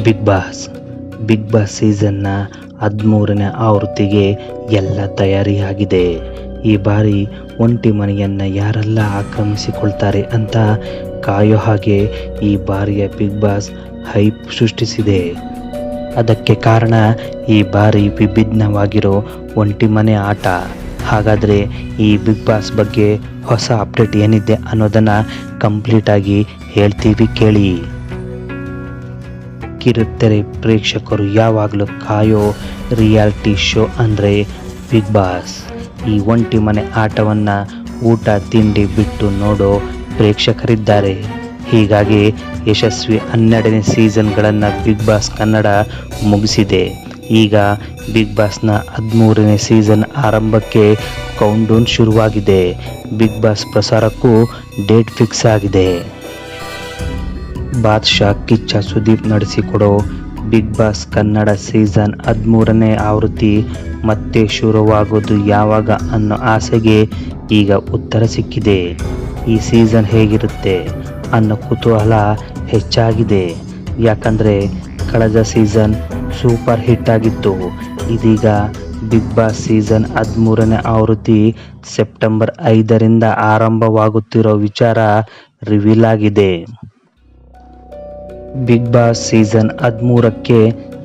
Big boss ಸೀಸನ್ನ 13ನೇ ಆವೃತ್ತಿಗೆ ಎಲ್ಲ ತಯಾರಿಯಾಗಿದೆ. ಈ ಬಾರಿ ಒಂಟಿ ಮನೆಯನ್ನು ಯಾರೆಲ್ಲ ಆಕ್ರಮಿಸಿಕೊಳ್ತಾರೆ ಅಂತ ಕಾಯೋ ಹಾಗೆ ಈ ಬಾರಿಯ ಬಿಗ್ ಬಾಸ್ ಹೈಪ್ ಸೃಷ್ಟಿಸಿದೆ. ಅದಕ್ಕೆ ಕಾರಣ ಈ ಬಾರಿ ವಿಭಿನ್ನವಾಗಿರೋ ಒಂಟಿ ಮನೆ ಆಟ. ಹಾಗಾದರೆ ಈ ಬಿಗ್ ಬಾಸ್ ಬಗ್ಗೆ ಹೊಸ ಅಪ್ಡೇಟ್ ಏನಿದೆ ಅನ್ನೋದನ್ನು ಕಂಪ್ಲೀಟಾಗಿ ಹೇಳ್ತೀವಿ ಕೇಳಿ. ಕಿರುತೆರೆ ಪ್ರೇಕ್ಷಕರು ಯಾವಾಗಲೂ ಕಾಯೋ ರಿಯಾಲಿಟಿ ಶೋ ಅಂದರೆ ಬಿಗ್ ಬಾಸ್. ಈ ಒಂಟಿ ಮನೆ ಆಟವನ್ನು ಊಟ ತಿಂಡಿ ಬಿಟ್ಟು ನೋಡೋ ಪ್ರೇಕ್ಷಕರಿದ್ದಾರೆ. ಹೀಗಾಗಿ ಯಶಸ್ವಿ 12ನೇ ಸೀಸನ್ಗಳನ್ನು ಬಿಗ್ ಬಾಸ್ ಕನ್ನಡ ಮುಗಿಸಿದೆ. ಈಗ ಬಿಗ್ ಬಾಸ್ನ 13ನೇ ಸೀಸನ್ ಆರಂಭಕ್ಕೆ ಕೌಂಟ್ಡೌನ್ ಶುರುವಾಗಿದೆ. ಬಿಗ್ ಬಾಸ್ ಪ್ರಸಾರಕ್ಕೂ ಡೇಟ್ ಫಿಕ್ಸ್ ಆಗಿದೆ. ಬಾದ್ಶಾ ಕಿಚ್ಚ ಸುದೀಪ್ ನಡೆಸಿಕೊಡೋ ಬಿಗ್ ಬಾಸ್ ಕನ್ನಡ ಸೀಸನ್ 13ನೇ ಆವೃತ್ತಿ ಮತ್ತೆ ಶುರುವಾಗೋದು ಯಾವಾಗ ಅನ್ನೋ ಆಸೆಗೆ ಈಗ ಉತ್ತರ ಸಿಕ್ಕಿದೆ. ಈ ಸೀಸನ್ ಹೇಗಿರುತ್ತೆ ಅನ್ನೋ ಕುತೂಹಲ ಹೆಚ್ಚಾಗಿದೆ. ಯಾಕಂದರೆ ಕಳೆದ ಸೀಸನ್ ಸೂಪರ್ ಹಿಟ್ ಆಗಿತ್ತು. ಇದೀಗ ಬಿಗ್ ಬಾಸ್ ಸೀಸನ್ 13ನೇ ಆವೃತ್ತಿ ಸೆಪ್ಟೆಂಬರ್ 5ರಿಂದ ಆರಂಭವಾಗುತ್ತಿರೋ ವಿಚಾರ ರಿವೀಲ್ ಆಗಿದೆ. ಬಿಗ್ ಬಾಸ್ ಸೀಸನ್ 13ಕ್ಕೆ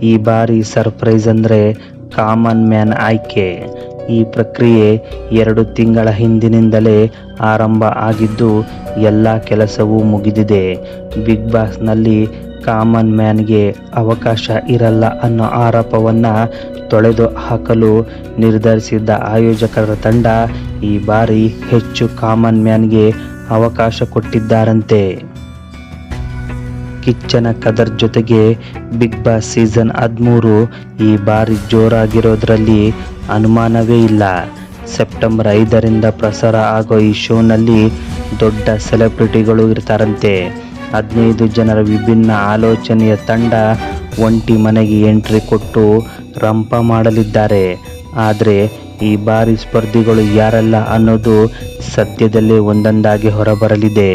ಈ ಬಾರಿ ಸರ್ಪ್ರೈಸ್ ಅಂದರೆ ಕಾಮನ್ ಮ್ಯಾನ್ ಆಯ್ಕೆ. ಈ ಪ್ರಕ್ರಿಯೆ 2 ತಿಂಗಳ ಹಿಂದಿನಿಂದಲೇ ಆರಂಭ ಆಗಿದ್ದು ಎಲ್ಲ ಕೆಲಸವೂ ಮುಗಿದಿದೆ. ಬಿಗ್ ಬಾಸ್ನಲ್ಲಿ ಕಾಮನ್ ಮ್ಯಾನ್ಗೆ ಅವಕಾಶ ಇರಲ್ಲ ಅನ್ನೋ ಆರೋಪವನ್ನು ತೊಳೆದು ಹಾಕಲು ನಿರ್ಧರಿಸಿದ್ದ ಆಯೋಜಕರ ತಂಡ ಈ ಬಾರಿ ಹೆಚ್ಚು ಕಾಮನ್ ಮ್ಯಾನ್ಗೆ ಅವಕಾಶ ಕೊಟ್ಟಿದ್ದಾರಂತೆ. ಕಿಚ್ಚನ ಕದರ್ ಜೊತೆಗೆ ಬಿಗ್ ಬಾಸ್ ಸೀಸನ್ 13 ಈ ಬಾರಿ ಜೋರಾಗಿರೋದ್ರಲ್ಲಿ ಅನುಮಾನವೇ ಇಲ್ಲ. ಸೆಪ್ಟೆಂಬರ್ 5ರಿಂದ ಪ್ರಸಾರ ಆಗೋ ಈ ಶೋನಲ್ಲಿ ದೊಡ್ಡ ಸೆಲೆಬ್ರಿಟಿಗಳು ಇರ್ತಾರಂತೆ. 15 ಜನರ ವಿಭಿನ್ನ ಆಲೋಚನೆಯ ತಂಡ ಒಂಟಿ ಮನೆಗೆ ಎಂಟ್ರಿ ಕೊಟ್ಟು ರಂಪ ಮಾಡಲಿದ್ದಾರೆ. ಆದರೆ ಈ ಬಾರಿ ಸ್ಪರ್ಧಿಗಳು ಯಾರೆಲ್ಲ ಅನ್ನೋದು ಸದ್ಯದಲ್ಲೇ ಒಂದೊಂದಾಗಿ ಹೊರಬರಲಿದೆ.